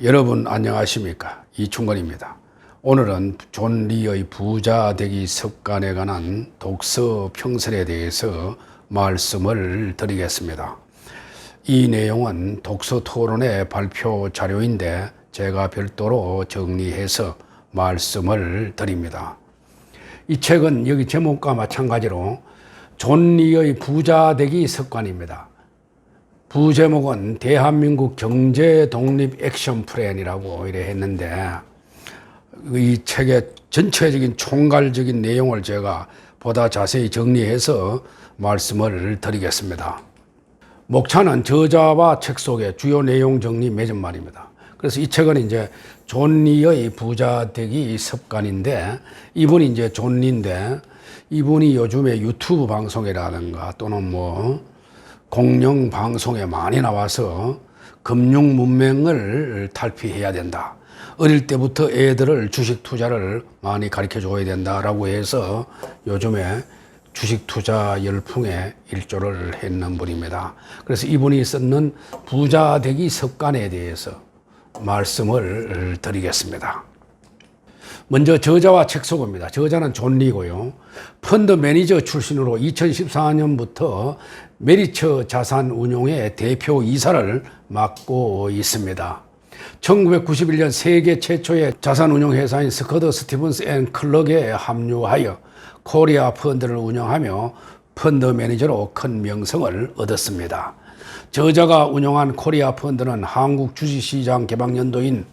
여러분 안녕하십니까? 이충건입니다. 오늘은 존 리의 부자 되기 습관에 관한 독서 평설에 대해서 말씀을 드리겠습니다. 이 내용은 독서 토론의 발표 자료인데 제가 별도로 정리해서 말씀을 드립니다. 이 책은 여기 제목과 마찬가지로 존 리의 부자 되기 습관입니다. 부제목은 대한민국 경제 독립 액션 플랜이라고 이래 했는데 이 책의 전체적인 총괄적인 내용을 제가 보다 자세히 정리해서 말씀을 드리겠습니다. 목차는 저자와 책 속의 주요 내용 정리 맺은말입니다. 그래서 이 책은 이제 존 리의 부자 되기 습관인데 이분이 이제 존 리인데 이분이 요즘에 유튜브 방송이라든가 또는 공영 방송에 많이 나와서 금융 문맹을 탈피해야 된다. 어릴 때부터 애들을 주식 투자를 많이 가르쳐 줘야 된다라고 해서 요즘에 주식 투자 열풍에 일조를 했는 분입니다. 그래서 이분이 쓰는 부자 되기 습관에 대해서 말씀을 드리겠습니다. 먼저 저자와 책 소개입니다. 저자는 존 리고요. 펀드 매니저 출신으로 2014년부터 메리처 자산운용의 대표 이사를 맡고 있습니다. 1991년 세계 최초의 자산운용회사인 스커더 스티븐스 앤 클럭에 합류하여 코리아 펀드를 운영하며 펀드 매니저로 큰 명성을 얻었습니다. 저자가 운영한 코리아 펀드는 한국 주식시장 개방연도인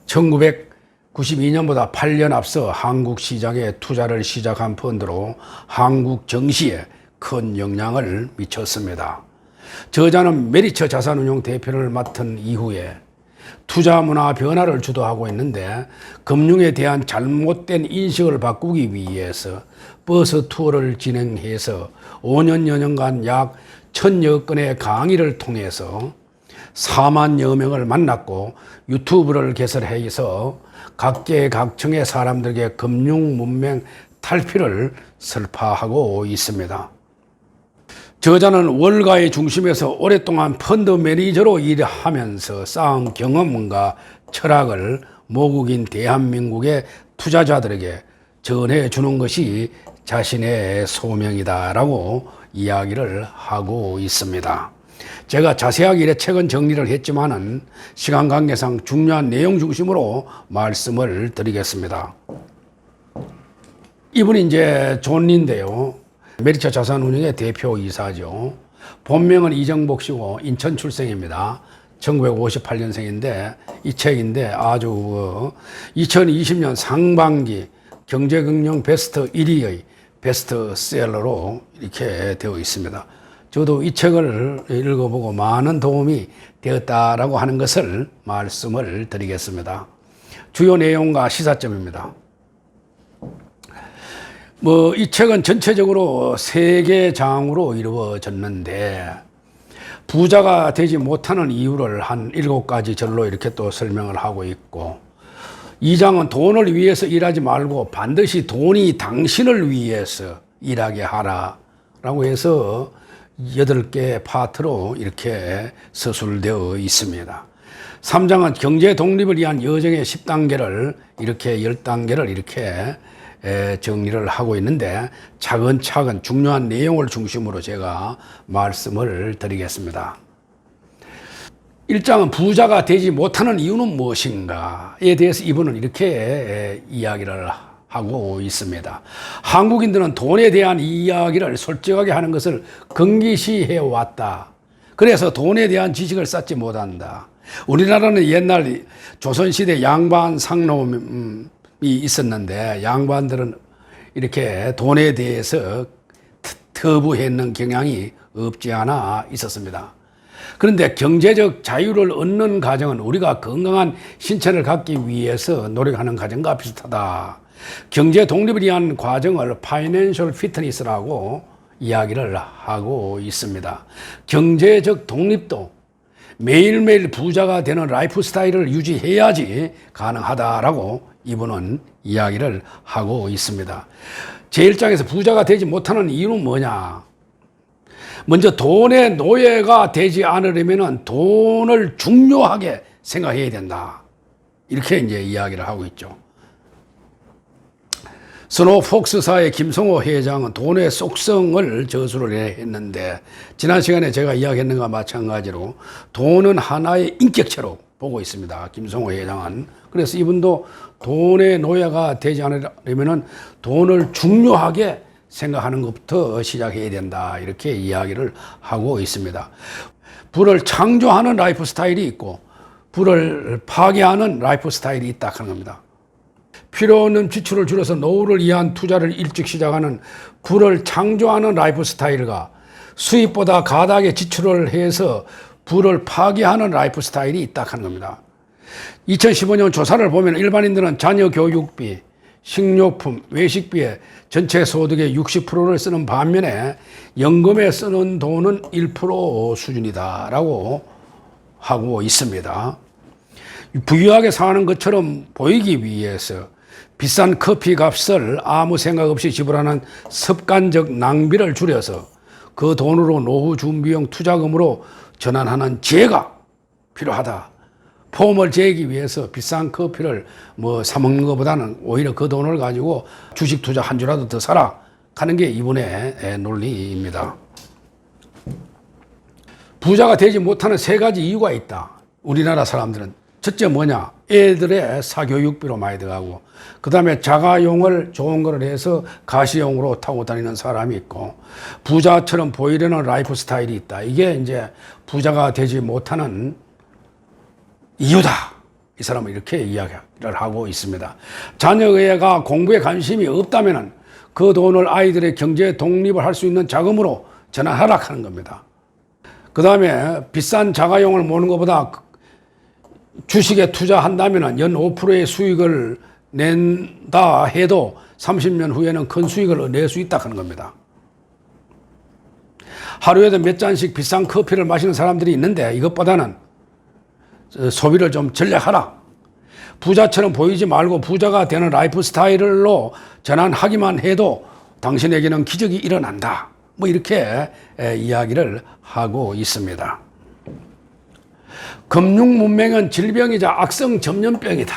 1992년보다 8년 앞서 한국 시장에 투자를 시작한 펀드로 한국 증시에 큰 영향을 미쳤습니다. 저자는 메리처 자산운용 대표를 맡은 이후에 투자 문화 변화를 주도하고 있는데 금융에 대한 잘못된 인식을 바꾸기 위해서 버스 투어를 진행해서 5년여 년간 약 1000여 건의 강의를 통해서 4만여 명을 만났고 유튜브를 개설해서 각계각층의 사람들에게 금융 문맹 탈피를 설파하고 있습니다. 저자는 월가의 중심에서 오랫동안 펀드 매니저로 일하면서 쌓은 경험과 철학을 모국인 대한민국의 투자자들에게 전해주는 것이 자신의 소명이다라고 이야기를 하고 있습니다. 제가 자세하게 이래 책은 정리를 했지만은 시간 관계상 중요한 내용 중심으로 말씀을 드리겠습니다. 이분이 이제 존 리인데요. 메리처 자산운용의 대표 이사죠. 본명은 이정복 씨고 인천 출생입니다. 1958년생인데 이 책인데 아주 2020년 상반기 경제경영 베스트 1위의 베스트셀러로 이렇게 되어 있습니다. 저도 이 책을 읽어보고 많은 도움이 되었다라고 하는 것을 말씀을 드리겠습니다. 주요 내용과 시사점입니다. 이 책은 전체적으로 3개 장으로 이루어졌는데 부자가 되지 못하는 이유를 한 7가지 절로 이렇게 또 설명을 하고 있고 2장은 돈을 위해서 일하지 말고 반드시 돈이 당신을 위해서 일하게 하라라고 해서 8개 파트로 이렇게 서술되어 있습니다. 3장은 경제 독립을 위한 여정의 10단계를 이렇게 10단계를 이렇게 정리를 하고 있는데 차근차근 중요한 내용을 중심으로 제가 말씀을 드리겠습니다. 1장은 부자가 되지 못하는 이유는 무엇인가에 대해서 이분은 이렇게 이야기를 하고 있습니다. 한국인들은 돈에 대한 이야기를 솔직하게 하는 것을 금기시해 왔다. 그래서 돈에 대한 지식을 쌓지 못한다. 우리나라는 옛날 조선시대 양반 상놈이 있었는데 양반들은 이렇게 돈에 대해서 터부했는 경향이 없지 않아 있었습니다. 그런데 경제적 자유를 얻는 과정은 우리가 건강한 신체를 갖기 위해서 노력하는 과정과 비슷하다. 경제 독립을 위한 과정을 파이낸셜 피트니스라고 이야기를 하고 있습니다. 경제적 독립도 매일매일 부자가 되는 라이프 스타일을 유지해야지 가능하다라고 이분은 이야기를 하고 있습니다. 제1장에서 부자가 되지 못하는 이유는 뭐냐? 먼저 돈의 노예가 되지 않으려면 돈을 중요하게 생각해야 된다. 이렇게 이제 이야기를 하고 있죠. 스노폭스사의 김성호 회장은 돈의 속성을 저술을 했는데, 지난 시간에 제가 이야기했는 것과 마찬가지로 돈은 하나의 인격체로 보고 있습니다. 김성호 회장은. 그래서 이분도 돈의 노예가 되지 않으려면 돈을 중요하게 생각하는 것부터 시작해야 된다, 이렇게 이야기를 하고 있습니다. 부를 창조하는 라이프 스타일이 있고 부를 파괴하는 라이프 스타일이 있다 하는 겁니다. 필요 없는 지출을 줄여서 노후를 위한 투자를 일찍 시작하는 부를 창조하는 라이프 스타일과 수입보다 가닥에 지출을 해서 부를 파괴하는 라이프 스타일이 있다 하는 겁니다. 2015년 조사를 보면 일반인들은 자녀 교육비, 식료품, 외식비에 전체 소득의 60%를 쓰는 반면에 연금에 쓰는 돈은 1% 수준이다라고 하고 있습니다. 부유하게 사는 것처럼 보이기 위해서 비싼 커피 값을 아무 생각 없이 지불하는 습관적 낭비를 줄여서 그 돈으로 노후 준비용 투자금으로 전환하는 지혜가 필요하다. 폼을 재기 위해서 비싼 커피를 사 먹는 것보다는 오히려 그 돈을 가지고 주식 투자 한 주라도 더 사라 하는 게 이분의 논리입니다. 부자가 되지 못하는 3가지 이유가 있다. 우리나라 사람들은. 첫째 뭐냐? 애들의 사교육비로 많이 들어가고, 그 다음에 자가용을 좋은 거를 해서 가시용으로 타고 다니는 사람이 있고, 부자처럼 보이려는 라이프 스타일이 있다. 이게 이제 부자가 되지 못하는 이유다. 이 사람은 이렇게 이야기를 하고 있습니다. 자녀가 공부에 관심이 없다면 그 돈을 아이들의 경제 독립을 할 수 있는 자금으로 전환하라 하는 겁니다. 그 다음에 비싼 자가용을 모는 것보다 주식에 투자한다면 연 5%의 수익을 낸다 해도 30년 후에는 큰 수익을 낼 수 있다 하는 겁니다. 하루에도 몇 잔씩 비싼 커피를 마시는 사람들이 있는데 이것보다는 소비를 좀 전략하라. 부자처럼 보이지 말고 부자가 되는 라이프 스타일로 전환하기만 해도 당신에게는 기적이 일어난다. 이렇게 이야기를 하고 있습니다. 금융 문맹은 질병이자 악성 전염병이다.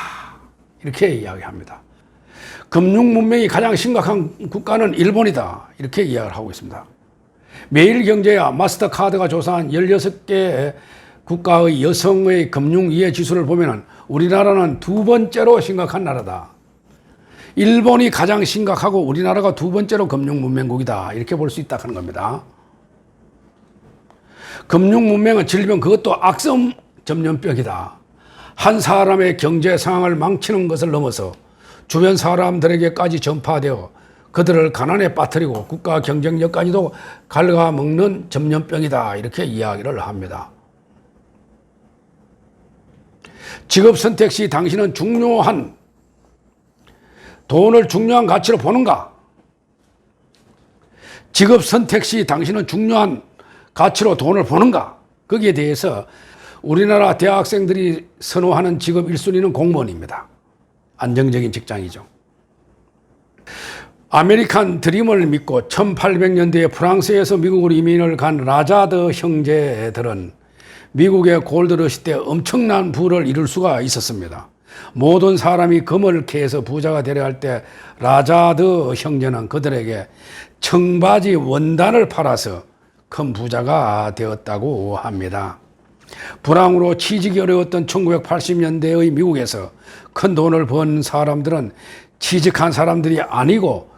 이렇게 이야기합니다. 금융 문맹이 가장 심각한 국가는 일본이다. 이렇게 이야기를 하고 있습니다. 매일경제와 마스터카드가 조사한 16개 국가의 여성의 금융 이해 지수를 보면 우리나라는 2번째로 심각한 나라다. 일본이 가장 심각하고 우리나라가 2번째로 금융 문맹국이다. 이렇게 볼 수 있다 하는 겁니다. 금융 문맹은 질병, 그것도 악성 전염병이다. 한 사람의 경제 상황을 망치는 것을 넘어서 주변 사람들에게까지 전파되어 그들을 가난에 빠뜨리고 국가 경쟁력까지도 갉아먹는 전염병이다. 이렇게 이야기를 합니다. 직업 선택 시 당신은 돈을 중요한 가치로 보는가? 직업 선택 시 당신은 중요한 가치로 돈을 보는가? 거기에 대해서 우리나라 대학생들이 선호하는 직업 1순위는 공무원입니다. 안정적인 직장이죠. 아메리칸 드림을 믿고 1800년대에 프랑스에서 미국으로 이민을 간 라자드 형제들은 미국의 골드러시 때 엄청난 부를 이룰 수가 있었습니다. 모든 사람이 금을 캐서 부자가 되려 할 때 라자드 형제는 그들에게 청바지 원단을 팔아서 큰 부자가 되었다고 합니다. 불황으로 취직이 어려웠던 1980년대의 미국에서 큰 돈을 번 사람들은 취직한 사람들이 아니고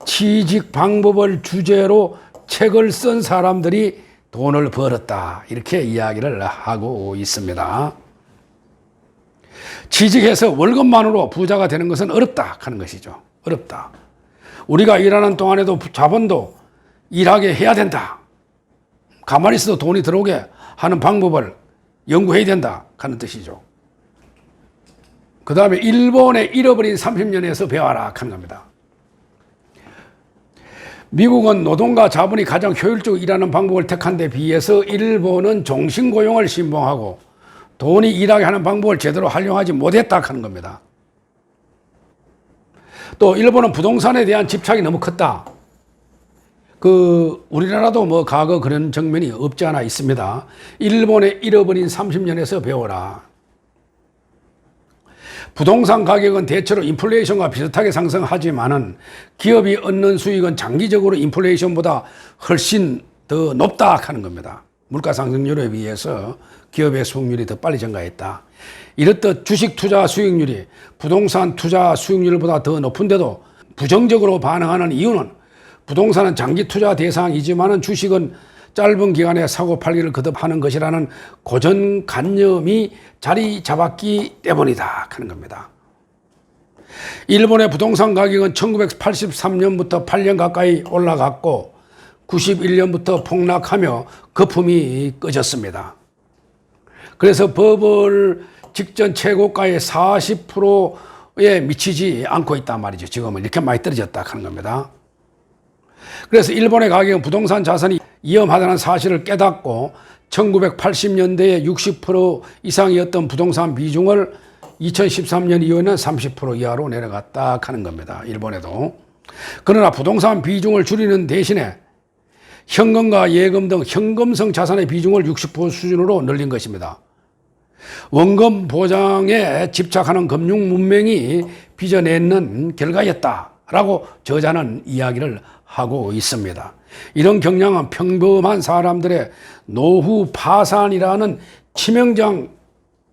취직 방법을 주제로 책을 쓴 사람들이 돈을 벌었다. 이렇게 이야기를 하고 있습니다. 취직해서 월급만으로 부자가 되는 것은 어렵다 하는 것이죠. 어렵다. 우리가 일하는 동안에도 자본도 일하게 해야 된다. 가만히 있어도 돈이 들어오게 하는 방법을 연구해야 된다 하는 뜻이죠. 그 다음에 일본의 잃어버린 30년에서 배워라 하는 겁니다. 미국은 노동과 자본이 가장 효율적으로 일하는 방법을 택한 데 비해서 일본은 종신고용을 신봉하고 돈이 일하게 하는 방법을 제대로 활용하지 못했다 하는 겁니다. 또 일본은 부동산에 대한 집착이 너무 컸다. 우리나라도 과거 그런 정면이 없지 않아 있습니다. 일본의 잃어버린 30년에서 배워라. 부동산 가격은 대체로 인플레이션과 비슷하게 상승하지만은 기업이 얻는 수익은 장기적으로 인플레이션보다 훨씬 더 높다 하는 겁니다. 물가 상승률에 비해서 기업의 수익률이 더 빨리 증가했다. 이렇듯 주식 투자 수익률이 부동산 투자 수익률보다 더 높은데도 부정적으로 반응하는 이유는 부동산은 장기 투자 대상이지만은 주식은 짧은 기간에 사고 팔기를 거듭하는 것이라는 고정관념이 자리 잡았기 때문이다 하는 겁니다. 일본의 부동산 가격은 1983년부터 8년 가까이 올라갔고 91년부터 폭락하며 거품이 꺼졌습니다. 그래서 버블 직전 최고가의 40%에 미치지 않고 있단 말이죠. 지금은 이렇게 많이 떨어졌다 하는 겁니다. 그래서 일본의 가격은 부동산 자산이 위험하다는 사실을 깨닫고 1980년대에 60% 이상이었던 부동산 비중을 2013년 이후에는 30% 이하로 내려갔다 하는 겁니다. 일본에도. 그러나 부동산 비중을 줄이는 대신에 현금과 예금 등 현금성 자산의 비중을 60% 수준으로 늘린 것입니다. 원금 보장에 집착하는 금융 문명이 빚어내는 결과였다라고 저자는 이야기를 하고 있습니다. 이런 경향은 평범한 사람들의 노후 파산이라는 치명적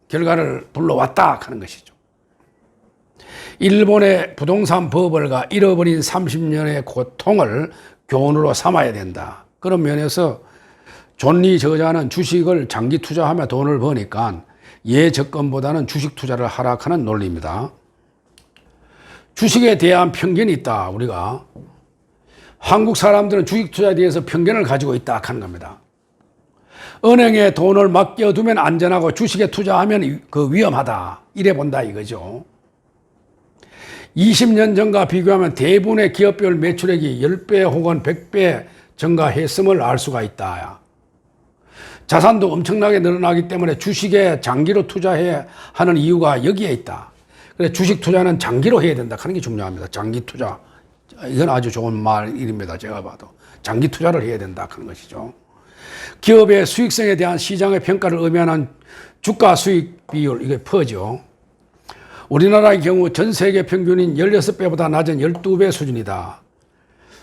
결과를 불러왔다 하는 것이죠. 일본의 부동산 버블과 잃어버린 30년의 고통을 교훈으로 삼아야 된다. 그런 면에서 존리 저자는 주식을 장기 투자하며 돈을 버니까 예적금보다는 주식 투자를 하락하는 논리입니다. 주식에 대한 편견이 있다. 우리가 한국 사람들은 주식 투자에 대해서 편견을 가지고 있다 하는 겁니다. 은행에 돈을 맡겨두면 안전하고 주식에 투자하면 그 위험하다. 이래 본다 이거죠. 20년 전과 비교하면 대부분의 기업별 매출액이 10배 혹은 100배 증가했음을 알 수가 있다. 자산도 엄청나게 늘어나기 때문에 주식에 장기로 투자해야 하는 이유가 여기에 있다. 그래서 주식 투자는 장기로 해야 된다 하는 게 중요합니다. 장기 투자. 이건 아주 좋은 말입니다. 제가 봐도. 장기 투자를 해야 된다 하는 것이죠. 기업의 수익성에 대한 시장의 평가를 의미하는 주가 수익 비율, 이게 퍼죠. 우리나라의 경우 전 세계 평균인 16배보다 낮은 12배 수준이다.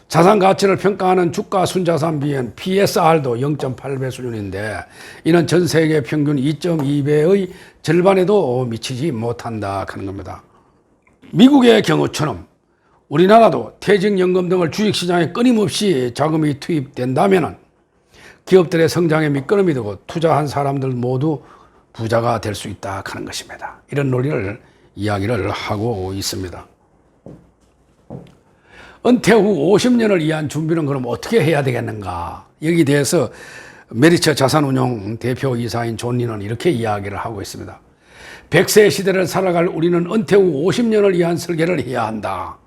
자산 가치를 평가하는 주가 순자산 비율 PSR도 0.8배 수준인데 이는 전 세계 평균 2.2배의 절반에도 미치지 못한다 하는 겁니다. 미국의 경우처럼 우리나라도 퇴직연금 등을 주식시장에 끊임없이 자금이 투입된다면 기업들의 성장에 밑거름이 되고 투자한 사람들 모두 부자가 될 수 있다 하는 것입니다. 이런 논리를 이야기를 하고 있습니다. 은퇴 후 50년을 위한 준비는 그럼 어떻게 해야 되겠는가? 여기에 대해서 메리처 자산운용 대표이사인 존리는 이렇게 이야기를 하고 있습니다. 100세 시대를 살아갈 우리는 은퇴 후 50년을 위한 설계를 해야 한다.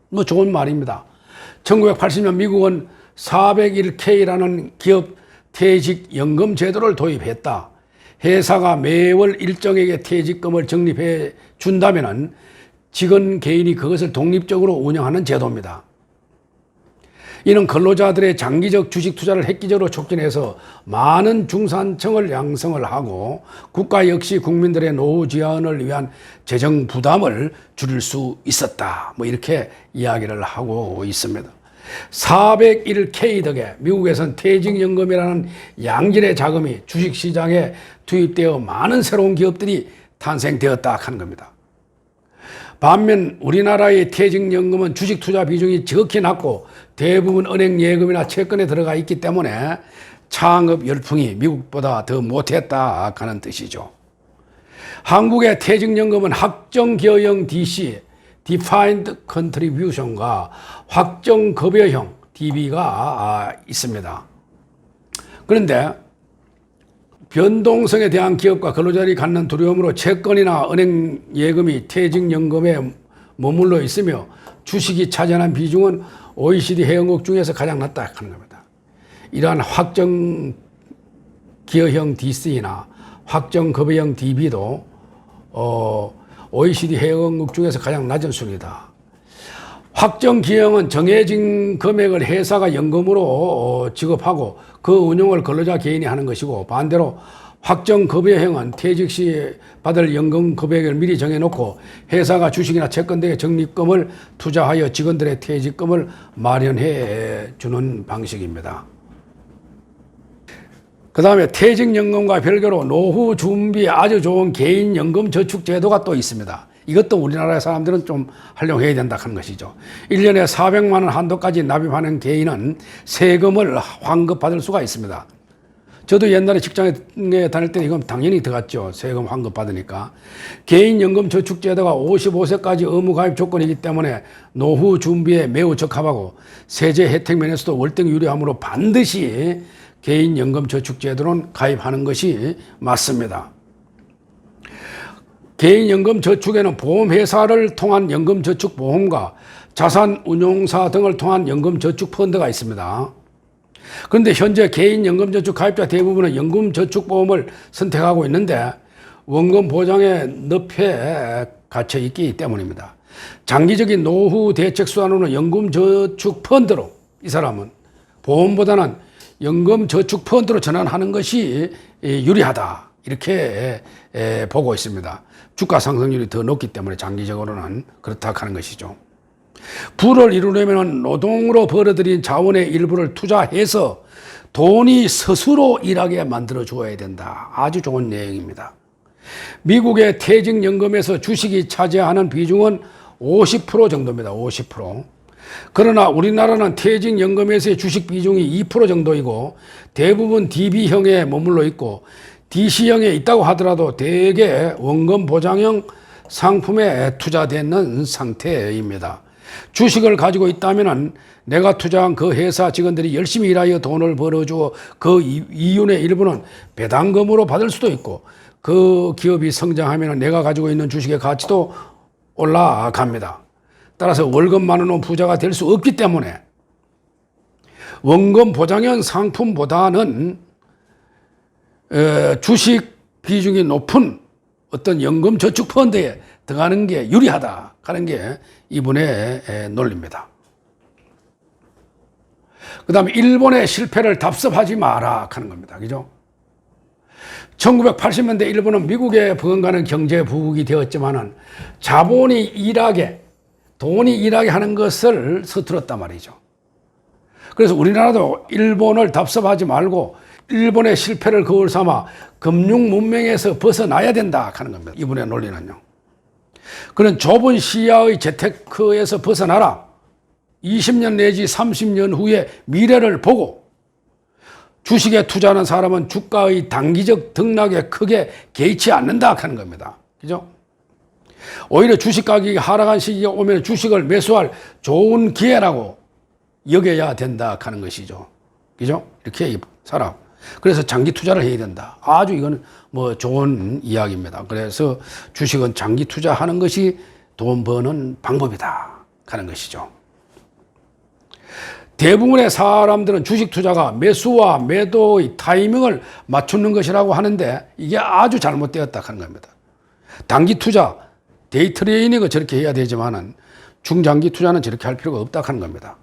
뭐 좋은 말입니다. 1980년 미국은 401K라는 기업 퇴직연금 제도를 도입했다. 회사가 매월 일정에게 퇴직금을 적립해 준다면 직원 개인이 그것을 독립적으로 운영하는 제도입니다. 이는 근로자들의 장기적 주식 투자를 획기적으로 촉진해서 많은 중산층을 양성을 하고 국가 역시 국민들의 노후 지원을 위한 재정 부담을 줄일 수 있었다. 뭐 이렇게 이야기를 하고 있습니다. 401K 덕에 미국에선 퇴직연금이라는 양질의 자금이 주식시장에 투입되어 많은 새로운 기업들이 탄생되었다 하는 겁니다. 반면 우리나라의 퇴직연금은 주식 투자 비중이 지극히 낮고 대부분 은행 예금이나 채권에 들어가 있기 때문에 창업 열풍이 미국보다 더 못했다 하는 뜻이죠. 한국의 퇴직연금은 확정기여형 DC, Defined Contribution과 확정급여형 DB가 있습니다. 그런데 변동성에 대한 기업과 근로자들이 갖는 두려움으로 채권이나 은행 예금이 퇴직연금에 머물러 있으며 주식이 차지하는 비중은 OECD 회원국 중에서 가장 낮다 하는 겁니다. 이러한 확정기여형 DC나 확정급여형 DB도 OECD 회원국 중에서 가장 낮은 수준이다. 확정기여형은 정해진 금액을 회사가 연금으로 지급하고 그 운용을 근로자 개인이 하는 것이고 반대로 확정 급여형은 퇴직 시 받을 연금 급여액을 미리 정해놓고 회사가 주식이나 채권 등의 적립금을 투자하여 직원들의 퇴직금을 마련해 주는 방식입니다. 그 다음에 퇴직연금과 별개로 노후 준비에 아주 좋은 개인연금 저축제도가 또 있습니다. 이것도 우리나라 사람들은 좀 활용해야 된다 하는 것이죠. 1년에 400만 원 한도까지 납입하는 개인은 세금을 환급받을 수가 있습니다. 저도 옛날에 직장에 다닐 때 이건 당연히 들어갔죠. 세금 환급 받으니까. 개인연금 저축제도가 55세까지 의무가입 조건이기 때문에 노후 준비에 매우 적합하고 세제 혜택 면에서도 월등 유리하므로 반드시 개인연금 저축제도는 가입하는 것이 맞습니다. 개인연금 저축에는 보험회사를 통한 연금저축보험과 자산운용사 등을 통한 연금저축펀드가 있습니다. 그런데 현재 개인연금저축 가입자 대부분은 연금저축보험을 선택하고 있는데 원금 보장의 늪에 갇혀 있기 때문입니다. 장기적인 노후 대책 수단으로는 연금저축펀드로 이 사람은 보험보다는 연금저축펀드로 전환하는 것이 유리하다 이렇게 보고 있습니다. 주가 상승률이 더 높기 때문에 장기적으로는 그렇다 하는 것이죠. 부를 이루려면 노동으로 벌어들인 자원의 일부를 투자해서 돈이 스스로 일하게 만들어 주어야 된다. 아주 좋은 내용입니다. 미국의 퇴직연금에서 주식이 차지하는 비중은 50% 정도입니다. 50%. 그러나 우리나라는 퇴직연금에서의 주식 비중이 2% 정도이고 대부분 DB형에 머물러 있고 DC형에 있다고 하더라도 대개 원금 보장형 상품에 투자되는 상태입니다. 주식을 가지고 있다면 내가 투자한 그 회사 직원들이 열심히 일하여 돈을 벌어주어 그 이윤의 일부는 배당금으로 받을 수도 있고 그 기업이 성장하면 내가 가지고 있는 주식의 가치도 올라갑니다. 따라서 월급만으로는 부자가 될 수 없기 때문에 원금 보장형 상품보다는 주식 비중이 높은 어떤 연금 저축 펀드에 들어가는 게 유리하다 하는 게 이분의 논리입니다. 그 다음에 일본의 실패를 답습하지 마라 하는 겁니다. 그죠? 1980년대 일본은 미국에 버금가는 경제 부국이 되었지만은 자본이 일하게 돈이 일하게 하는 것을 서툴었단 말이죠. 그래서 우리나라도 일본을 답습하지 말고 일본의 실패를 거울 삼아 금융 문명에서 벗어나야 된다 하는 겁니다. 이분의 논리는요. 그런 좁은 시야의 재테크에서 벗어나라. 20년 내지 30년 후에 미래를 보고 주식에 투자하는 사람은 주가의 단기적 등락에 크게 개의치 않는다 하는 겁니다. 그죠? 오히려 주식 가격이 하락한 시기가 오면 주식을 매수할 좋은 기회라고 여겨야 된다 하는 것이죠. 그죠? 이렇게 살아. 그래서 장기 투자를 해야 된다. 아주 이건 뭐 좋은 이야기입니다. 그래서 주식은 장기 투자하는 것이 돈 버는 방법이다 하는 것이죠. 대부분의 사람들은 주식 투자가 매수와 매도의 타이밍을 맞추는 것이라고 하는데 이게 아주 잘못되었다 하는 겁니다. 단기 투자, 데이 트레이닝은 저렇게 해야 되지만은 중장기 투자는 저렇게 할 필요가 없다 하는 겁니다.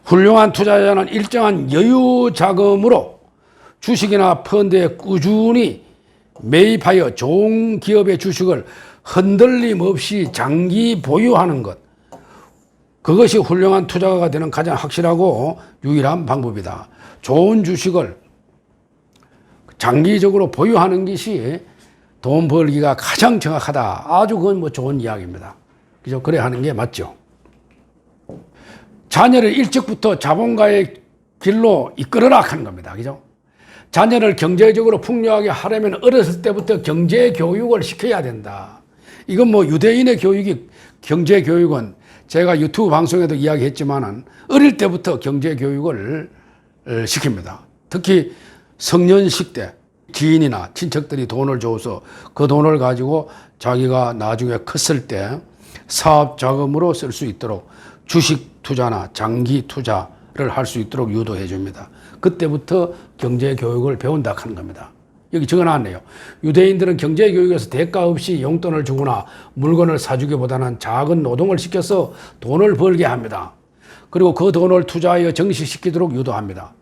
훌륭한 투자자는 일정한 여유 자금으로 주식이나 펀드에 꾸준히 매입하여 좋은 기업의 주식을 흔들림 없이 장기 보유하는 것. 그것이 훌륭한 투자가 되는 가장 확실하고 유일한 방법이다. 좋은 주식을 장기적으로 보유하는 것이 돈 벌기가 가장 정확하다. 아주 그건 뭐 좋은 이야기입니다. 그죠? 그래 하는 게 맞죠. 자녀를 일찍부터 자본가의 길로 이끌어라 하는 겁니다. 그죠? 자녀를 경제적으로 풍요하게 하려면 어렸을 때부터 경제 교육을 시켜야 된다. 이건 뭐 유대인의 교육이 경제 교육은 제가 유튜브 방송에도 이야기했지만은 어릴 때부터 경제 교육을 시킵니다. 특히 성년식 때 지인이나 친척들이 돈을 줘서 그 돈을 가지고 자기가 나중에 컸을 때 사업 자금으로 쓸 수 있도록 주식 투자나 장기 투자를 할 수 있도록 유도해 줍니다. 그때부터 경제 교육을 배운다 하는 겁니다. 여기 적어놨네요. 유대인들은 경제 교육에서 대가 없이 용돈을 주거나 물건을 사주기보다는 작은 노동을 시켜서 돈을 벌게 합니다. 그리고 그 돈을 투자하여 정식시키도록 유도합니다.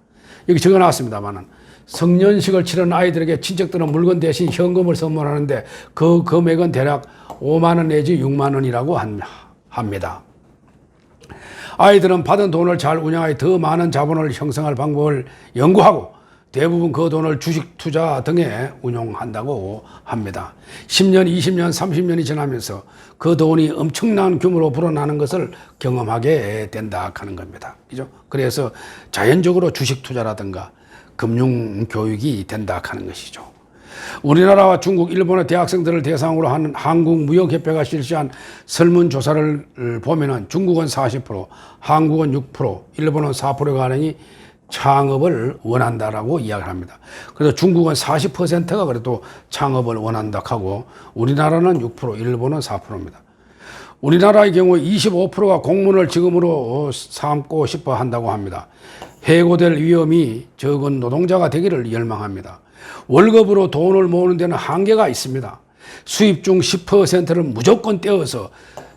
여기 적어놨습니다만은 성년식을 치른 아이들에게 친척들은 물건 대신 현금을 선물하는데 그 금액은 대략 5만 원 내지 6만 원이라고 합니다. 아이들은 받은 돈을 잘 운영하여 더 많은 자본을 형성할 방법을 연구하고 대부분 그 돈을 주식 투자 등에 운용한다고 합니다. 10년, 20년, 30년이 지나면서 그 돈이 엄청난 규모로 불어나는 것을 경험하게 된다 하는 겁니다. 그죠? 그래서 자연적으로 주식 투자라든가 금융 교육이 된다 하는 것이죠. 우리나라와 중국, 일본의 대학생들을 대상으로 하는 한국무역협회가 실시한 설문조사를 보면은 중국은 40%, 한국은 6%, 일본은 4%가 가량이 창업을 원한다라고 이야기를 합니다. 그래서 중국은 40%가 그래도 창업을 원한다 하고 우리나라는 6%, 일본은 4%입니다. 우리나라의 경우 25%가 공무원을 직업으로 삼고 싶어 한다고 합니다. 해고될 위험이 적은 노동자가 되기를 열망합니다. 월급으로 돈을 모으는 데는 한계가 있습니다. 수입 중 10%를 무조건 떼어서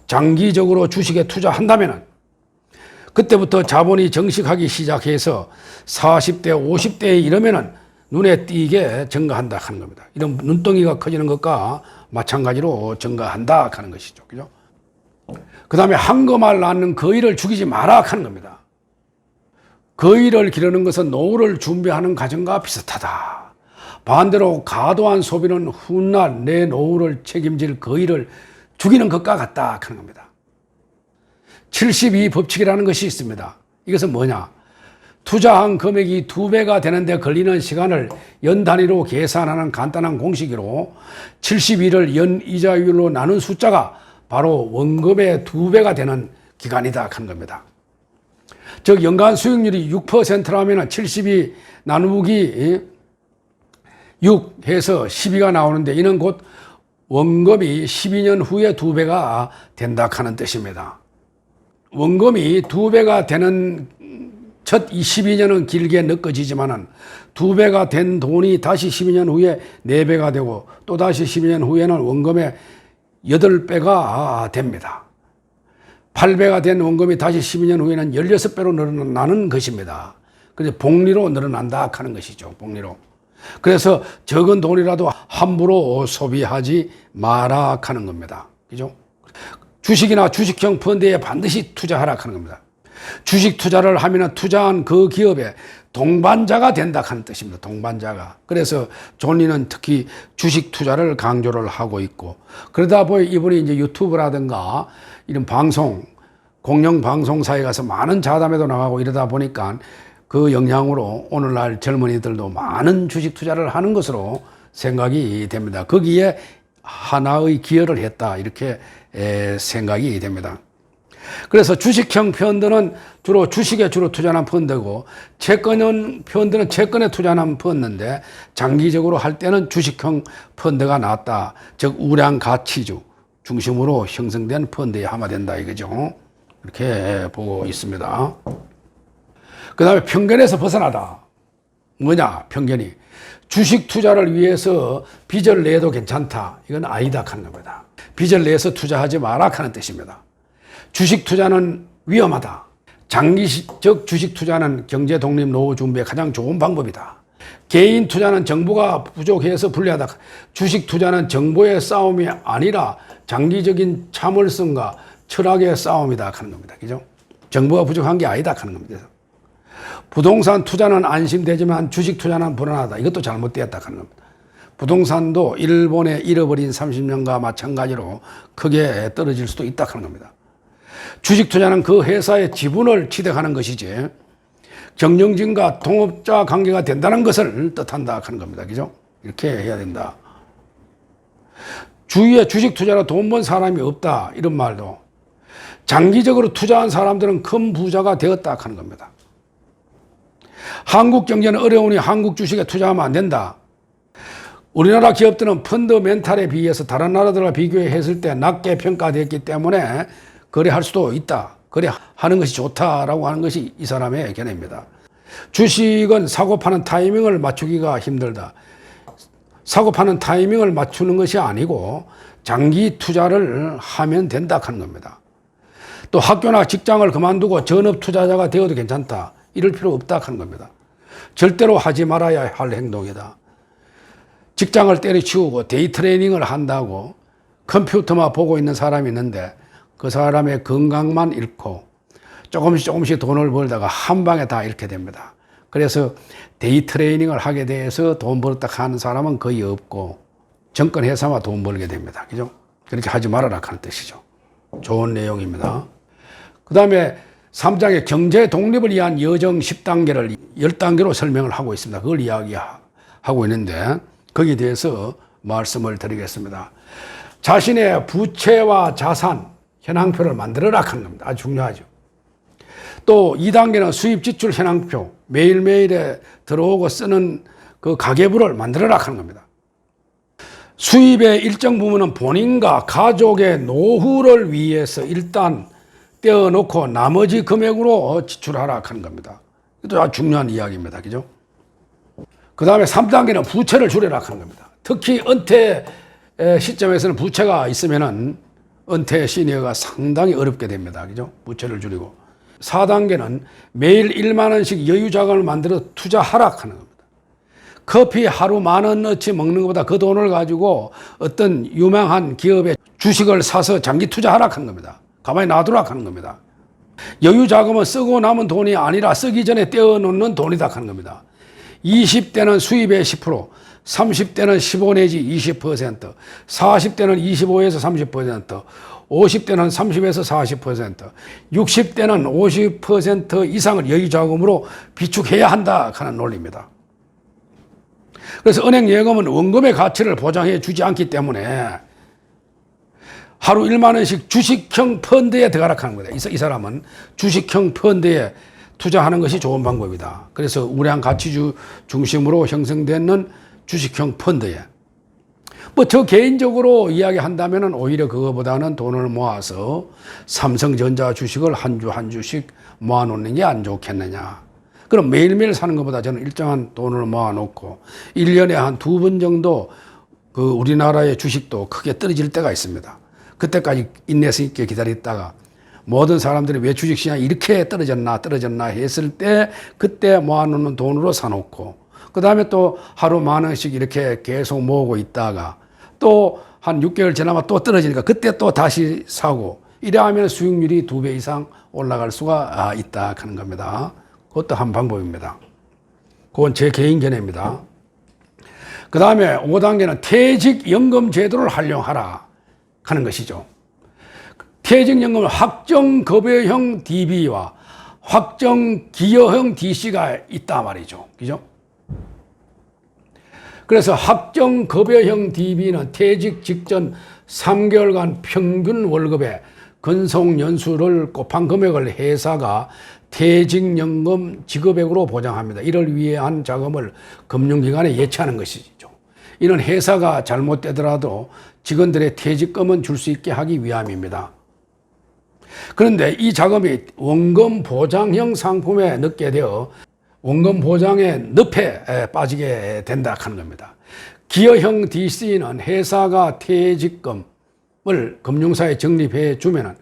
장기적으로 주식에 투자한다면 그때부터 자본이 정식하기 시작해서 40대, 50대에 이르면은 눈에 띄게 증가한다 하는 겁니다. 이런 눈덩이가 커지는 것과 마찬가지로 증가한다 하는 것이죠. 그죠? 그 다음에 한거말 낳는 거의를 죽이지 마라 하는 겁니다. 거의를 기르는 것은 노후를 준비하는 과정과 비슷하다. 반대로 과도한 소비는 훗날 내 노후를 책임질 거의를 죽이는 것과 같다 하는 겁니다. 72 법칙이라는 것이 있습니다. 이것은 뭐냐? 투자한 금액이 2배가 되는데 걸리는 시간을 연 단위로 계산하는 간단한 공식으로 72를 연 이자율로 나눈 숫자가 바로 원금의 2배가 되는 기간이다 하는 겁니다. 즉 연간 수익률이 6%라면 72 나누기 6 해서 12가 나오는데 이는 곧 원금이 12년 후에 2배가 된다 하는 뜻입니다. 원금이 2배가 되는 첫 12년은 길게 느껴지지만은 2배가 된 돈이 다시 12년 후에 4배가 되고 또 다시 12년 후에는 원금의 8배가 됩니다. 8배가 된 원금이 다시 12년 후에는 16배로 늘어나는 것입니다. 그래서 복리로 늘어난다 하는 것이죠. 복리로. 그래서 적은 돈이라도 함부로 소비하지 마라 하는 겁니다. 그죠? 주식이나 주식형 펀드에 반드시 투자하라 하는 겁니다. 주식 투자를 하면 투자한 그 기업의 동반자가 된다 하는 뜻입니다. 동반자가. 그래서 존리는 특히 주식 투자를 강조를 하고 있고 그러다 보니 이분이 이제 유튜브라든가 이런 방송, 공영 방송사에 가서 많은 자담에도 나가고 이러다 보니까 그 영향으로 오늘날 젊은이들도 많은 주식 투자를 하는 것으로 생각이 됩니다. 거기에 하나의 기여를 했다 이렇게 생각이 됩니다. 그래서 주식형 펀드는 주로 주식에 투자하는 펀드고 채권형 펀드는 채권에 투자하는 펀드인데 장기적으로 할 때는 주식형 펀드가 낫다. 즉 우량 가치주 중심으로 형성된 펀드에 함화된다 이거죠. 이렇게 보고 있습니다. 그 다음에 편견에서 벗어나다. 뭐냐 편견이. 주식 투자를 위해서 빚을 내도 괜찮다. 이건 아니다 하는 겁니다. 빚을 내서 투자하지 마라 하는 뜻입니다. 주식 투자는 위험하다. 장기적 주식 투자는 경제 독립 노후 준비에 가장 좋은 방법이다. 개인 투자는 정보가 부족해서 불리하다. 주식 투자는 정보의 싸움이 아니라 장기적인 참을성과 철학의 싸움이다 하는 겁니다. 그죠? 정보가 부족한 게 아니다 하는 겁니다. 부동산 투자는 안심되지만 주식 투자는 불안하다. 이것도 잘못되었다 하는 겁니다. 부동산도 일본에 잃어버린 30년과 마찬가지로 크게 떨어질 수도 있다 하는 겁니다. 주식 투자는 그 회사의 지분을 취득하는 것이지 경영진과 동업자 관계가 된다는 것을 뜻한다 하는 겁니다. 그죠? 이렇게 해야 된다. 주위에 주식 투자로 돈 번 사람이 없다. 이런 말도 장기적으로 투자한 사람들은 큰 부자가 되었다 하는 겁니다. 한국 경제는 어려우니 한국 주식에 투자하면 안 된다. 우리나라 기업들은 펀더멘탈에 비해서 다른 나라들과 비교했을 때 낮게 평가됐기 때문에 거래할 수도 있다. 거래하는 것이 좋다라고 하는 것이 이 사람의 견해입니다. 주식은 사고 파는 타이밍을 맞추기가 힘들다. 사고 파는 타이밍을 맞추는 것이 아니고 장기 투자를 하면 된다 하는 겁니다. 또 학교나 직장을 그만두고 전업 투자자가 되어도 괜찮다. 이럴 필요 없다 하는 겁니다. 절대로 하지 말아야 할 행동이다. 직장을 때려치우고 데이 트레이닝을 한다고 컴퓨터만 보고 있는 사람이 있는데 그 사람의 건강만 잃고 조금씩 돈을 벌다가 한 방에 다 잃게 됩니다. 그래서 데이 트레이닝을 하게 돼서 돈 벌었다 하는 사람은 거의 없고 정권 회사만 돈 벌게 됩니다. 그죠? 그렇게 하지 말아라 하는 뜻이죠. 좋은 내용입니다. 그 다음에 3장에 경제 독립을 위한 여정 10단계를 10단계로 설명을 하고 있습니다. 그걸 이야기하고 있는데 거기에 대해서 말씀을 드리겠습니다. 자신의 부채와 자산, 현황표를 만들어라 하는 겁니다. 아주 중요하죠. 또 2단계는 수입 지출 현황표, 매일매일에 들어오고 쓰는 그 가계부를 만들어라 하는 겁니다. 수입의 일정 부분은 본인과 가족의 노후를 위해서 일단 떼어놓고 나머지 금액으로 지출하라 하는 겁니다. 이것도 아주 중요한 이야기입니다. 그죠? 그 다음에 3단계는 부채를 줄여라 하는 겁니다. 특히 은퇴 시점에서는 부채가 있으면은 은퇴 시니어가 상당히 어렵게 됩니다. 그죠? 부채를 줄이고. 4단계는 매일 1만 원씩 여유 자금을 만들어 투자하라 하는 겁니다. 커피 하루 10,000원어치 먹는 것보다 그 돈을 가지고 어떤 유명한 기업의 주식을 사서 장기 투자하라 하는 겁니다. 가만히 놔두라 하는 겁니다. 여유 자금은 쓰고 남은 돈이 아니라 쓰기 전에 떼어놓는 돈이다 하는 겁니다. 20대는 수입의 10%, 30대는 15 내지 20%, 40대는 25에서 30%, 50대는 30에서 40%, 60대는 50% 이상을 여유자금으로 비축해야 한다 하는 논리입니다. 그래서 은행 예금은 원금의 가치를 보장해 주지 않기 때문에 하루 1만 원씩 주식형 펀드에 들어가라 하는 거다. 이 사람은 주식형 펀드에 투자하는 것이 좋은 방법이다. 그래서 우량 가치주 중심으로 형성되는 주식형 펀드에 뭐 저 개인적으로 이야기한다면 오히려 그거보다는 돈을 모아서 삼성전자 주식을 한 주 한 주씩 모아놓는 게 안 좋겠느냐. 그럼 매일매일 사는 것보다 저는 일정한 돈을 모아놓고 1년에 한 2번 정도 그 우리나라의 주식도 크게 떨어질 때가 있습니다. 그때까지 인내성 있게 기다렸다가 모든 사람들이 왜 주식시장이 이렇게 떨어졌나 했을 때 그때 모아놓는 돈으로 사놓고 그 다음에 또 하루 10,000원씩 이렇게 계속 모으고 있다가 또 한 6개월 지나면 또 떨어지니까 그때 또 다시 사고 이래 하면 수익률이 2배 이상 올라갈 수가 있다 하는 겁니다. 그것도 한 방법입니다. 그건 제 개인 견해입니다. 그 다음에 5단계는 퇴직연금 제도를 활용하라 하는 것이죠. 퇴직연금은 확정급여형 DB와 확정기여형 DC가 있다 말이죠. 그죠? 그래서 확정급여형 DB는 퇴직 직전 3개월간 평균 월급의 근속 연수를 곱한 금액을 회사가 퇴직연금 지급액으로 보장합니다. 이를 위한 자금을 금융기관에 예치하는 것이죠. 이는 회사가 잘못되더라도 직원들의 퇴직금은 줄 수 있게 하기 위함입니다. 그런데 이 자금이 원금 보장형 상품에 넣게 되어 원금 보장의 늪에 빠지게 된다 하는 겁니다. 기여형 DC는 회사가 퇴직금을 금융사에 적립해 주면은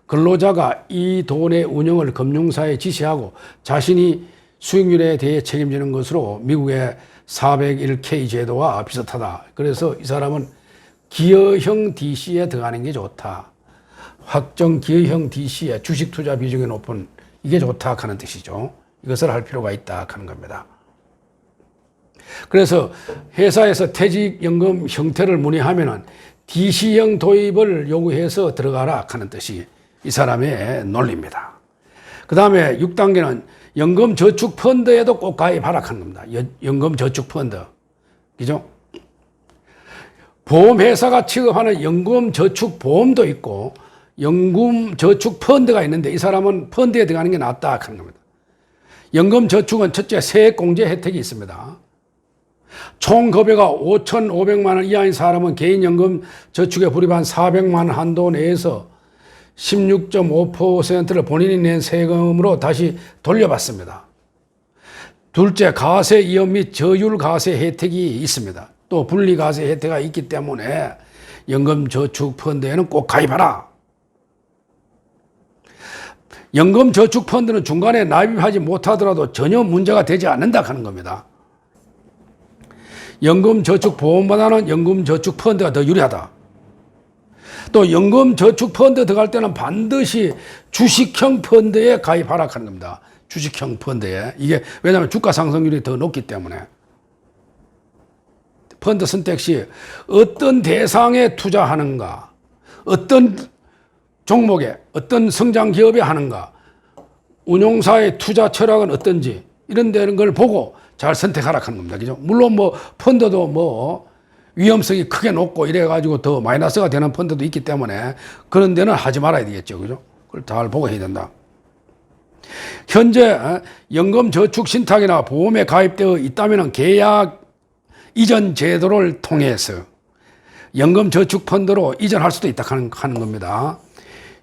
근로자가 이 돈의 운영을 금융사에 지시하고 자신이 수익률에 대해 책임지는 것으로 미국의 401K 제도와 비슷하다. 그래서 이 사람은 기여형 DC에 들어가는 게 좋다. 확정 기여형 DC에 주식 투자 비중이 높은 이게 좋다 하는 뜻이죠. 이것을 할 필요가 있다 하는 겁니다. 그래서 회사에서 퇴직연금 형태를 문의하면은 DC형 도입을 요구해서 들어가라 하는 뜻이 이 사람의 논리입니다. 그 다음에 6단계는 연금저축펀드에도 꼭 가입하라 하는 겁니다. 연금저축펀드. 그죠? 보험회사가 취급하는 연금저축보험도 있고 연금저축펀드가 있는데 이 사람은 펀드에 들어가는 게 낫다 하는 겁니다. 연금저축은 첫째 세액공제 혜택이 있습니다. 총 급여가 5,500만 원 이하인 사람은 개인연금저축에 불입한 400만 원 한도 내에서 16.5%를 본인이 낸 세금으로 다시 돌려받습니다. 둘째, 가세 이연 및 저율 가세 혜택이 있습니다. 또 분리 가세 혜택이 있기 때문에 연금저축펀드에는 꼭 가입하라. 연금저축펀드는 중간에 납입하지 못하더라도 전혀 문제가 되지 않는다 하는 겁니다. 연금저축보험보다는 연금저축펀드가 더 유리하다. 또 연금저축펀드 들어갈 때는 반드시 주식형 펀드에 가입하라 하는 겁니다. 주식형 펀드에. 이게 왜냐하면 주가 상승률이 더 높기 때문에. 펀드 선택 시 어떤 대상에 투자하는가, 어떤 종목에, 어떤 성장 기업에 하는가, 운용사의 투자 철학은 어떤지 이런 데는 걸 보고 잘 선택하라 하는 겁니다. 그죠? 물론 뭐 펀드도 뭐 위험성이 크게 높고 이래가지고 더 마이너스가 되는 펀드도 있기 때문에 그런 데는 하지 말아야 되겠죠. 그죠? 그걸 잘 보고 해야 된다. 현재 연금저축신탁이나 보험에 가입되어 있다면 계약 이전 제도를 통해서 연금저축펀드로 이전할 수도 있다 하는 겁니다.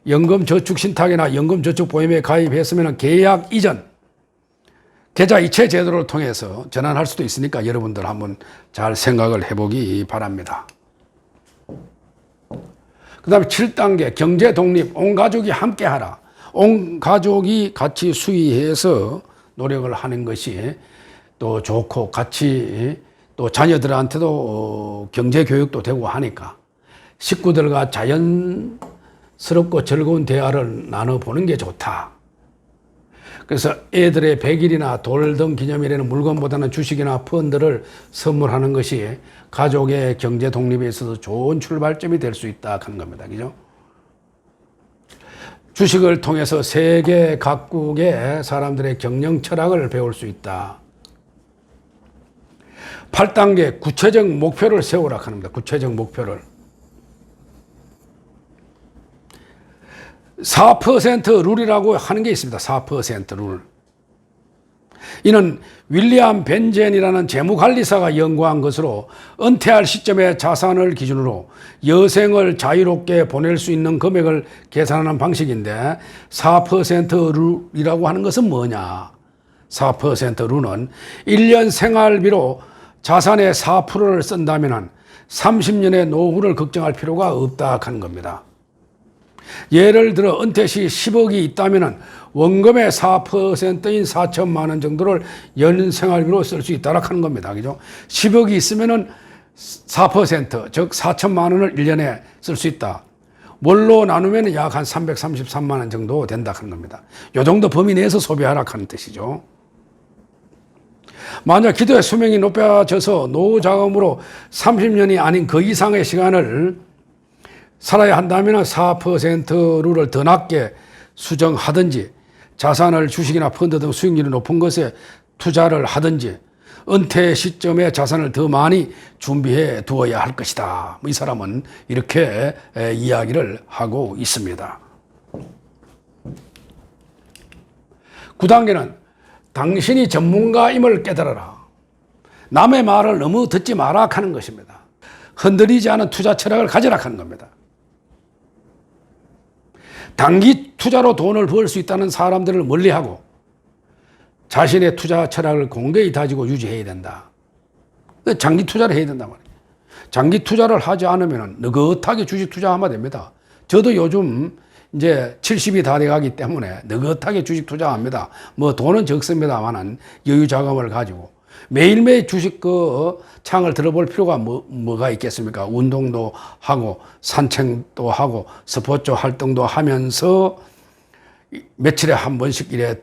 연금저축신탁이나 연금저축보험에 가입했으면 계약 이전, 계좌 이체 제도를 통해서 전환할 수도 있으니까 여러분들 한번 잘 생각을 해보기 바랍니다. 그 다음에 7단계 경제 독립, 온 가족이 함께 하라. 온 가족이 같이 수의해서 노력을 하는 것이 또 좋고 같이 또 자녀들한테도 경제 교육도 되고 하니까 식구들과 자연스럽고 즐거운 대화를 나눠보는 게 좋다. 그래서 애들의 100일이나 돌 등 기념일에는 물건보다는 주식이나 펀드를 선물하는 것이 가족의 경제 독립에 있어서 좋은 출발점이 될 수 있다 하는 겁니다. 그죠? 주식을 통해서 세계 각국의 사람들의 경영 철학을 배울 수 있다. 8단계 구체적 목표를 세우라 합니다. 구체적 목표를. 4% 룰이라고 하는 게 있습니다. 4% 룰. 이는 윌리엄 벤젠이라는 재무관리사가 연구한 것으로 은퇴할 시점의 자산을 기준으로 여생을 자유롭게 보낼 수 있는 금액을 계산하는 방식인데 4% 룰이라고 하는 것은 뭐냐? 4% 룰은 1년 생활비로 자산의 4%를 쓴다면 30년의 노후를 걱정할 필요가 없다 하는 겁니다. 예를 들어 은퇴 시 10억이 있다면 원금의 4%인 4천만 원 정도를 연 생활비로 쓸 수 있다고 하는 겁니다. 그죠? 10억이 있으면 4%, 즉 4천만 원을 1년에 쓸 수 있다. 월로 나누면 약 한 333만 원 정도 된다 하는 겁니다. 이 정도 범위 내에서 소비하라 하는 뜻이죠. 만약 기도의 수명이 높아져서 노후 자금으로 30년이 아닌 그 이상의 시간을 살아야 한다면 4% 룰을 더 낮게 수정하든지 자산을 주식이나 펀드 등 수익률이 높은 것에 투자를 하든지 은퇴 시점에 자산을 더 많이 준비해 두어야 할 것이다. 이 사람은 이렇게 이야기를 하고 있습니다. 9단계는 당신이 전문가임을 깨달아라. 남의 말을 너무 듣지 마라 하는 것입니다. 흔들리지 않은 투자 철학을 가지라 하는 겁니다. 단기 투자로 돈을 벌 수 있다는 사람들을 멀리하고 자신의 투자 철학을 공개히 다지고 유지해야 된다. 장기 투자를 해야 된단 말이에요. 장기 투자를 하지 않으면 느긋하게 주식 투자하면 됩니다. 저도 요즘 이제 70이 다 돼가기 때문에 느긋하게 주식 투자합니다. 뭐 돈은 적습니다만은 여유 자금을 가지고 매일매일 주식 그 창을 들어볼 필요가 뭐가 있겠습니까? 운동도 하고 산책도 하고 스포츠 활동도 하면서 며칠에 한 번씩 이래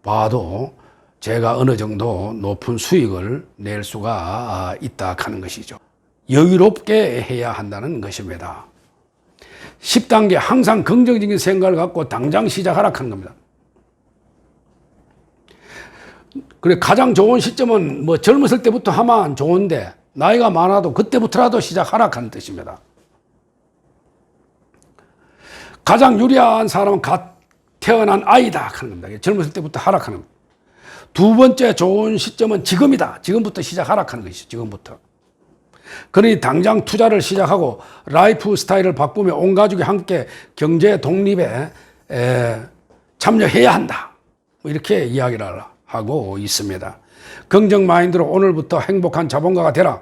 봐도 제가 어느 정도 높은 수익을 낼 수가 있다 하는 것이죠. 여유롭게 해야 한다는 것입니다. 10단계 항상 긍정적인 생각을 갖고 당장 시작하라 하는 겁니다. 그래 가장 좋은 시점은 뭐 젊었을 때부터 하면 좋은데 나이가 많아도 그때부터라도 시작하라 하는 뜻입니다. 가장 유리한 사람은 갓 태어난 아이다 하는 겁니다. 젊었을 때부터 하라 하는 겁니다. 두 번째 좋은 시점은 지금이다. 지금부터 시작하라 하는 것이죠. 지금부터. 그러니 당장 투자를 시작하고 라이프 스타일을 바꾸며 온 가족이 함께 경제 독립에 참여해야 한다. 이렇게 이야기를 하고 있습니다. 긍정 마인드로 오늘부터 행복한 자본가가 되라.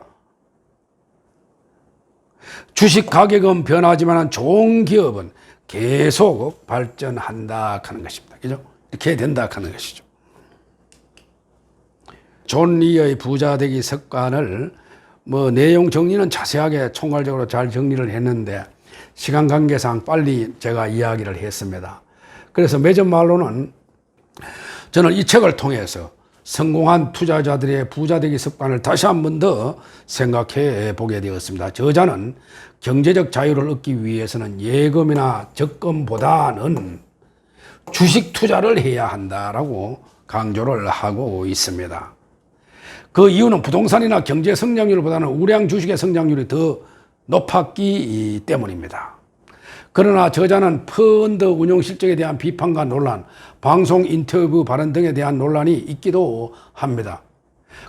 주식 가격은 변하지만 좋은 기업은 계속 발전한다 하는 것입니다. 그죠? 이렇게 해야 된다 하는 것이죠. 존 리의 부자 되기 습관을 뭐 내용 정리는 자세하게 총괄적으로 잘 정리를 했는데 시간 관계상 빨리 제가 이야기를 했습니다. 그래서 맺은 말로는 저는 이 책을 통해서 성공한 투자자들의 부자 되기 습관을 다시 한 번 더 생각해 보게 되었습니다. 저자는 경제적 자유를 얻기 위해서는 예금이나 적금보다는 주식 투자를 해야 한다라고 강조를 하고 있습니다. 그 이유는 부동산이나 경제 성장률보다는 우량 주식의 성장률이 더 높았기 때문입니다. 그러나 저자는 펀드 운용 실적에 대한 비판과 논란, 방송 인터뷰 발언 등에 대한 논란이 있기도 합니다.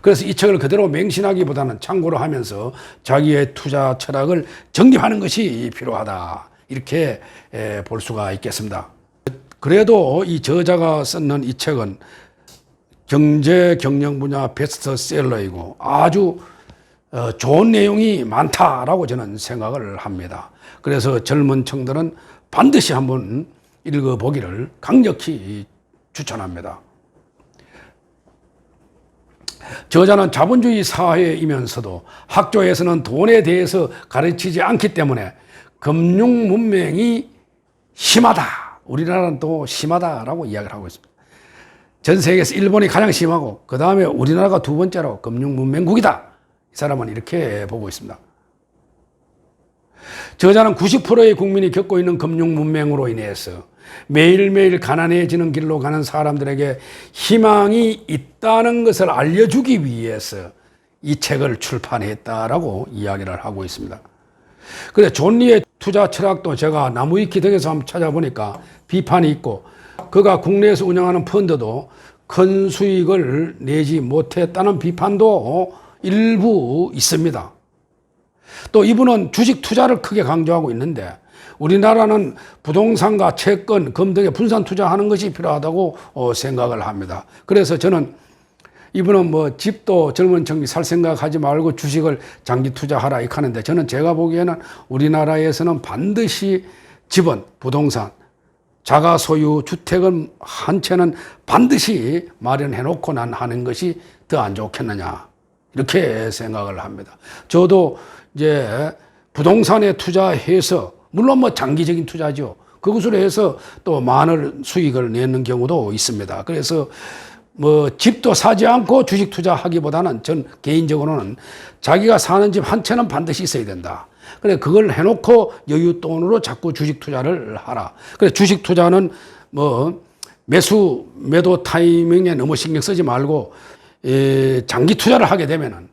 그래서 이 책을 그대로 맹신하기보다는 참고로 하면서 자기의 투자 철학을 정립하는 것이 필요하다. 이렇게 볼 수가 있겠습니다. 그래도 이 저자가 썼는 이 책은 경제 경영 분야 베스트셀러이고 아주 좋은 내용이 많다라고 저는 생각을 합니다. 그래서 젊은 층들은 반드시 한번 읽어보기를 강력히 추천합니다. 저자는 자본주의 사회이면서도 학교에서는 돈에 대해서 가르치지 않기 때문에 금융 문맹이 심하다. 우리나라는 또 심하다라고 이야기를 하고 있습니다. 전 세계에서 일본이 가장 심하고 그 다음에 우리나라가 두 번째로 금융 문맹국이다. 이 사람은 이렇게 보고 있습니다. 저자는 90%의 국민이 겪고 있는 금융 문맹으로 인해서 매일매일 가난해지는 길로 가는 사람들에게 희망이 있다는 것을 알려주기 위해서 이 책을 출판했다라고 이야기를 하고 있습니다. 그래 존 리의 투자 철학도 제가 나무위키 등에서 한번 찾아보니까 비판이 있고 그가 국내에서 운영하는 펀드도 큰 수익을 내지 못했다는 비판도 일부 있습니다. 또 이분은 주식 투자를 크게 강조하고 있는데 우리나라는 부동산과 채권, 금 등에 분산 투자하는 것이 필요하다고 생각을 합니다. 그래서 저는 이분은 뭐 집도 젊은 층이 살 생각하지 말고 주식을 장기 투자하라 이렇게 하는데 저는 제가 보기에는 우리나라에서는 반드시 집은 부동산, 자가 소유 주택은 한 채는 반드시 마련해 놓고 난 하는 것이 더 안 좋겠느냐 이렇게 생각을 합니다. 저도 이제 부동산에 투자해서 물론 뭐 장기적인 투자죠. 그것으로 해서 또 많은 수익을 내는 경우도 있습니다. 그래서 뭐 집도 사지 않고 주식 투자하기보다는 전 개인적으로는 자기가 사는 집 한 채는 반드시 있어야 된다. 그래 그걸 해놓고 여윳돈으로 자꾸 주식 투자를 하라. 그래 주식 투자는 뭐 매도 타이밍에 너무 신경 쓰지 말고 장기 투자를 하게 되면은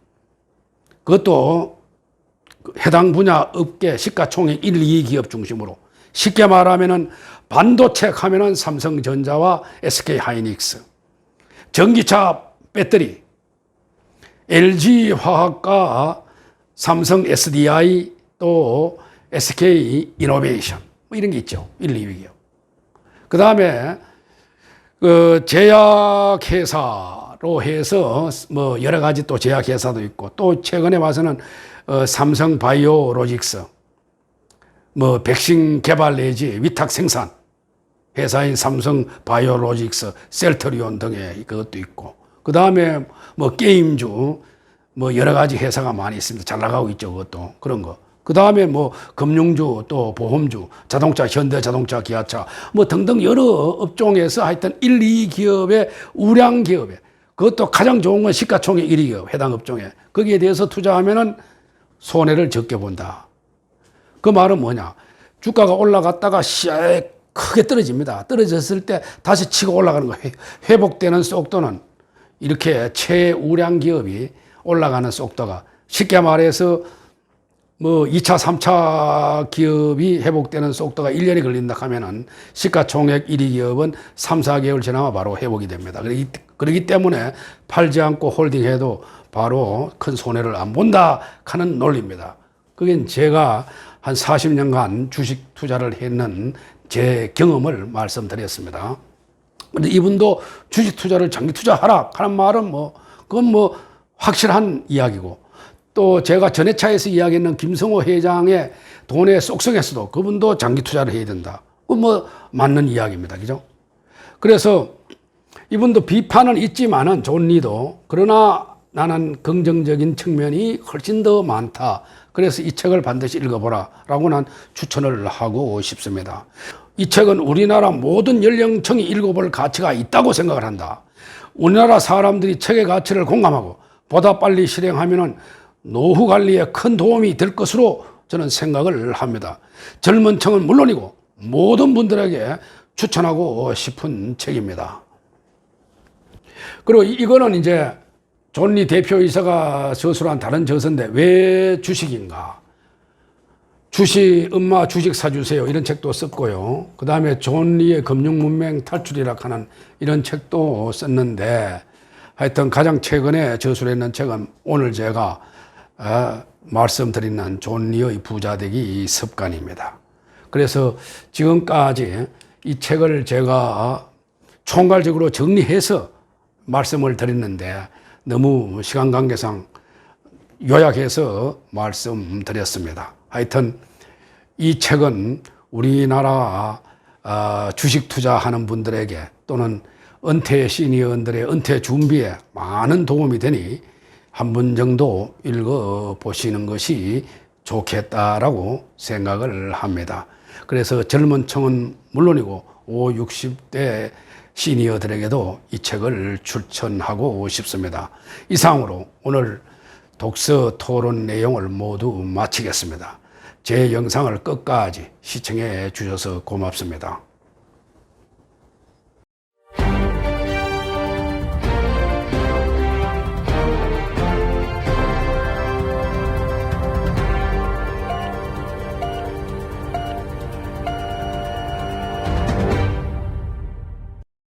그것도 해당 분야 업계 시가총액 1, 2기업 중심으로 쉽게 말하면은 반도체 하면은 삼성전자와 SK하이닉스, 전기차 배터리, LG화학과 삼성 SDI 또 SK이노베이션 뭐 이런 게 있죠. 1, 2기업. 그 다음에 그 제약회사로 해서 뭐 여러 가지 또 제약회사도 있고 또 최근에 봐서는 삼성 바이오로직스, 뭐 백신 개발 내지 위탁 생산 회사인 삼성 바이오로직스, 셀트리온 등의 그것도 있고 그 다음에 뭐 게임주 뭐 여러 가지 회사가 많이 있습니다. 잘 나가고 있죠. 그것도 그런 거. 그 다음에 뭐 금융주 또 보험주, 자동차, 현대자동차, 기아차 뭐 등등 여러 업종에서 하여튼 1, 2기업의 우량 기업에 그것도 가장 좋은 건 시가총액 1위기업 해당 업종에 거기에 대해서 투자하면은 손해를 적게 본다. 그 말은 뭐냐? 주가가 올라갔다가 크게 떨어집니다. 떨어졌을 때 다시 치고 올라가는 거예요. 회복되는 속도는 이렇게 최우량 기업이 올라가는 속도가 쉽게 말해서 뭐 2차, 3차 기업이 회복되는 속도가 1년이 걸린다 하면은 시가총액 1위 기업은 3, 4개월 지나면 바로 회복이 됩니다. 그렇기 때문에 팔지 않고 홀딩해도 바로 큰 손해를 안 본다 하는 논리입니다. 그게 제가 한 40년간 주식 투자를 했는 제 경험을 말씀드렸습니다. 근데 이분도 주식 투자를 장기 투자하라 하는 말은 그건 확실한 이야기고 또 제가 전회차에서 이야기했는 김성호 회장의 돈의 속성에서도 그분도 장기 투자를 해야 된다. 맞는 이야기입니다. 그죠? 그래서 이분도 비판은 있지만은 존 리도 그러나 나는 긍정적인 측면이 훨씬 더 많다. 그래서 이 책을 반드시 읽어보라 라고 난 추천을 하고 싶습니다. 이 책은 우리나라 모든 연령층이 읽어볼 가치가 있다고 생각을 한다. 우리나라 사람들이 책의 가치를 공감하고 보다 빨리 실행하면 노후 관리에 큰 도움이 될 것으로 저는 생각을 합니다. 젊은 층은 물론이고 모든 분들에게 추천하고 싶은 책입니다. 그리고 이거는 이제 존 리 대표이사가 저술한 다른 저서인데 왜 주식인가? 엄마 주식 사주세요. 이런 책도 썼고요. 그 다음에 존 리의 금융문맹 탈출이라 하는 이런 책도 썼는데 하여튼 가장 최근에 저술했는 책은 오늘 제가 말씀드리는 존 리의 부자되기 습관입니다. 그래서 지금까지 이 책을 제가 총괄적으로 정리해서 말씀을 드렸는데 너무 시간 관계상 요약해서 말씀드렸습니다. 하여튼 이 책은 우리나라 주식 투자하는 분들에게 또는 은퇴 시니어들의 은퇴 준비에 많은 도움이 되니 한 번 정도 읽어보시는 것이 좋겠다라고 생각을 합니다. 그래서 젊은 층은 물론이고 50, 60대 시니어들에게도 이 책을 추천하고 싶습니다. 이상으로 오늘 독서 토론 내용을 모두 마치겠습니다. 제 영상을 끝까지 시청해 주셔서 고맙습니다.